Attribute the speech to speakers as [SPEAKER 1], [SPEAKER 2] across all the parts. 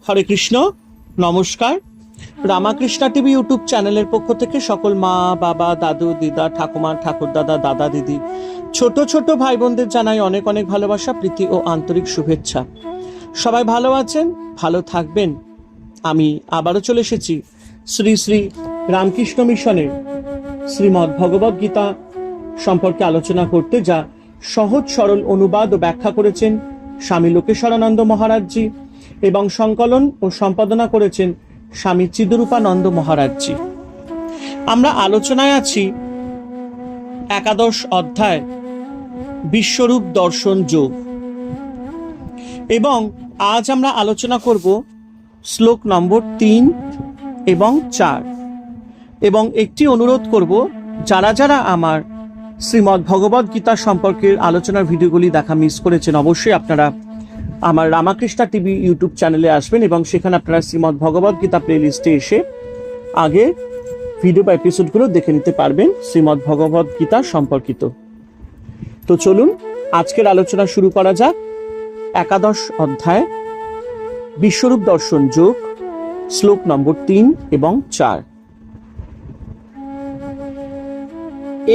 [SPEAKER 1] হরে কৃষ্ণ, নমস্কার। Ramakrishna TV YouTube চ্যানেলের পক্ষ থেকে সকল মা, বাবা, দাদু, দিদা, ঠাকুমা, ঠাকুরদাদা, দাদা, দিদি, ছোট ছোট ভাই বোনদের জানাই অনেক অনেক ভালোবাসা, প্রীতি ও আন্তরিক শুভেচ্ছা। সবাই ভালো আছেন, ভালো থাকবেন। আমি আবারও চলে এসেছি শ্রী শ্রী রামকৃষ্ণ মিশনের শ্রীমদ্ ভগবদ গীতা সম্পর্কে আলোচনা করতে, যা সহজ সরল অনুবাদ ও ব্যাখ্যা করেছেন স্বামী লোকেশ্বরানন্দ মহারাজজি এবং সংকলন ও সম্পাদনা করেছেন স্বামী চিদরূপানন্দ মহারাজজি। আমরা আলোচনায় আছি একাদশ অধ্যায় বিশ্বরূপ দর্শন যোগ, এবং আজ আমরা আলোচনা করব শ্লোক নম্বর 3 এবং 4। এবং একটি অনুরোধ করব, যারা যারা আমার শ্রীমদ্ ভগবদ গীতা সম্পর্কের আলোচনার ভিডিওগুলি দেখা মিস করেছেন, অবশ্যই আপনারা আমার রামাকৃষ্ণা টিভি ইউটিউব চ্যানেলে আসবেন এবং সেখানে আপনারা শ্রীমদ্ ভগবদ গীতা প্লেলিস্টে এসে আগে ভিডিও বা এপিসোডগুলো দেখে নিতে পারবেন শ্রীমদ্ ভগবদ গীতা সম্পর্কিত। তো চলুন আজকের আলোচনা শুরু করা যাক। একাদশ অধ্যায় বিশ্বরূপ দর্শন যোগ, শ্লোক নম্বর 3 এবং 4।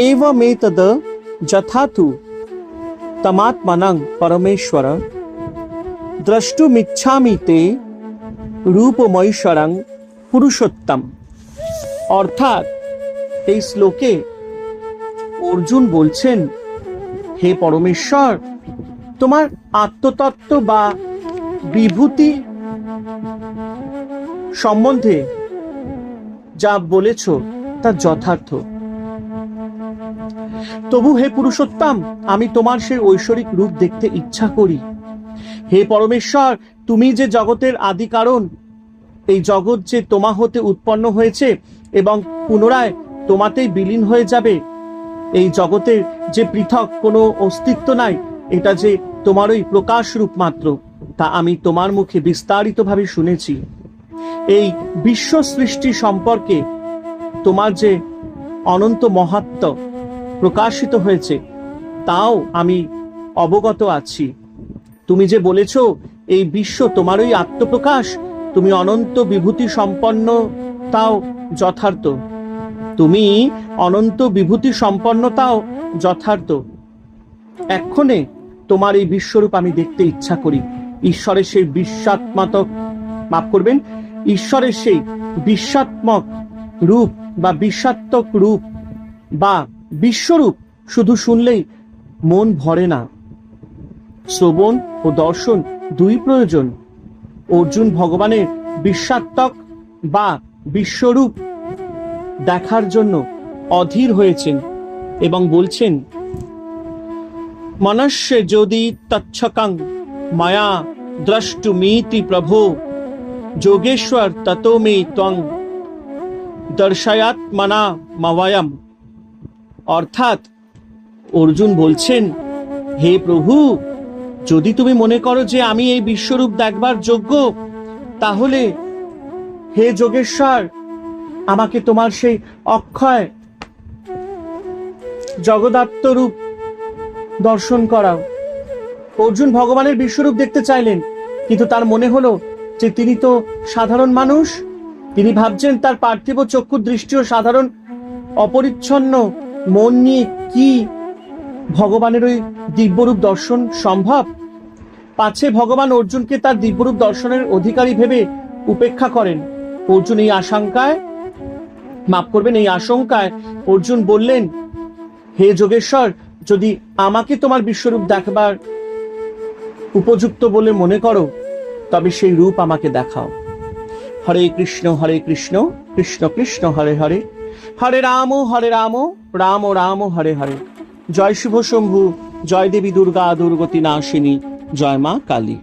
[SPEAKER 1] एवमेतद् यथा तु तमात्मनं परमेश्वर द्रष्टुमिच्छामि ते रूपमैश्वरं পুরুষোত্তম। অর্থাৎ এই শ্লোকে অর্জুন বলছেন, হে পরমেশ্বর, তোমার আত্মতত্ত্ব বা বিভূতি সম্বন্ধে যা বলেছ তা যথার্থ। তবু হে পুরুষোত্তম, আমি তোমার সেই ঐশ্বরিক রূপ দেখতে ইচ্ছা করি। হে পরমেশ্বর, তুমি যে জগতের আদি কারণ, এই জগৎ যে তোমা হতে উৎপন্ন হয়েছে এবং পুনরায় তোমাতেই বিলীন হয়ে যাবে, এই জগতের যে পৃথক কোনো অস্তিত্ব নাই, এটা যে তোমারই প্রকাশ রূপ মাত্র, তা আমি তোমার মুখে বিস্তারিতভাবে শুনেছি। এই বিশ্ব সৃষ্টি সম্পর্কে তোমার যে অনন্ত মাহাত্ম্য প্রকাশিত হয়েছে তাও আমি অবগত আছি। তুমি যে বলেছ এই বিশ্ব তোমারই আত্মপ্রকাশ, তুমি অনন্ত বিভূতি সম্পন্ন, তাও যথার্থ। তুমি অনন্ত বিভূতি সম্পন্নতাও যথার্থ। এক্ষণে তোমার এই বিশ্বরূপ আমি দেখতে ইচ্ছা করি। ঈশ্বরের সেই ঈশ্বরের সেই বিশ্বাত্মক রূপ বা বিশ্বাত্মক রূপ বা বিশ্বরূপ শুধু শুনলেই মন ভরে না, শ্রবণ ও দর্শন দুই প্রয়োজন। অর্জুন ভগবানের বিশ্বাত্মক বা বিশ্বরূপ দেখার জন্য অধীর হয়েছেন এবং বলছেন, মনস্যে যদি তচ্ছকং মায়া দ্রষ্টুমিতি প্রভো যোগেশ্বর ততো মে ত্বং দর্শয়াত্মনা মবয়ম। অর্থাৎ অর্জুন বলছেন, হে প্রভু, যদি তুমি মনে করো যে আমি এই বিশ্বরূপ দেখবার যোগ্য, তাহলে হে যোগেশ্বর, আমাকে তোমার সেই অক্ষয় জগদাত্ম রূপ দর্শন করাও। অর্জুন ভগবানের বিশ্বরূপ দেখতে চাইলেন, কিন্তু তার মনে হলো যে তিনি তো সাধারণ মানুষ। তিনি ভাবছেন তার পার্থিব চক্ষু দৃষ্টি ও সাধারণ অপরিচ্ছন্ন মন নিয়ে কি ভগবানের ওই দিব্যরূপ দর্শন সম্ভব? পাছে ভগবান অর্জুনকে তার দিব্যরূপ দর্শনের অধিকারী ভেবে উপেক্ষা করেন। অর্জুন এই আশঙ্কায় অর্জুন বললেন, হে যোগেশ্বর, যদি আমাকে তোমার বিশ্বরূপ দেখবার উপযুক্ত বলে মনে করো, তবে সেই রূপ আমাকে দেখাও। হরে কৃষ্ণ কৃষ্ণ কৃষ্ণ হরে হরে, হরে রাম রাম রাম হরে হরে। জয় শুভ শম্ভু, জয় দেবী দুর্গা দুর্গতি নাশিনী, জয় মা কালী।